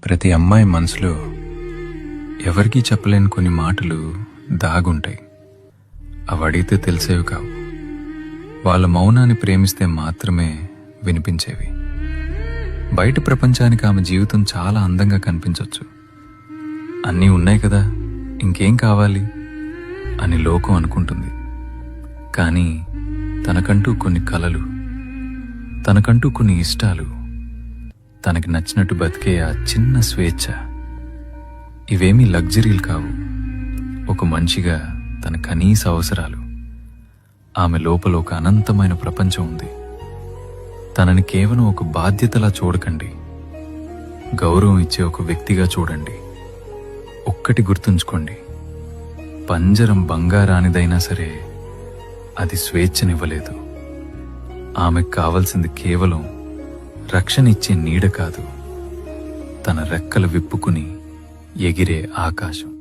ప్రతి అమ్మాయి మనసులో ఎవరికీ చెప్పలేని కొన్ని మాటలు దాగుంటాయి. అవి అడిగితే తెలిసేవి కావు. వాళ్ళ మౌనాన్ని ప్రేమిస్తే మాత్రమే వినిపించేవి. బయట ప్రపంచానికి ఆమె జీవితం చాలా అందంగా కనిపించవచ్చు. అన్నీ ఉన్నాయి కదా, ఇంకేం కావాలి అని లోకం అనుకుంటుంది. కానీ తనకంటూ కొన్ని కలలు, తనకంటూ కొన్ని ఇష్టాలు, తనకి నచ్చినట్టు బతికే ఆ చిన్న స్వేచ్ఛ, ఇవేమీ లగ్జరీలు కావు. ఒక మనిషిగా తన కనీస అవసరాలు. ఆమె లోపల ఒక అనంతమైన ప్రపంచం ఉంది. తనని కేవలం ఒక బాధ్యతలా చూడకండి, గౌరవం ఇచ్చే ఒక వ్యక్తిగా చూడండి. ఒక్కటి గుర్తుంచుకోండి, పంజరం బంగారానిదైనా సరే అది స్వేచ్ఛనివ్వలేదు. ఆమెకు కావలసింది కేవలం రక్షణ ఇచ్చే నీడ కాదు, తన రెక్కలు విప్పుకుని ఎగిరే ఆకాశం.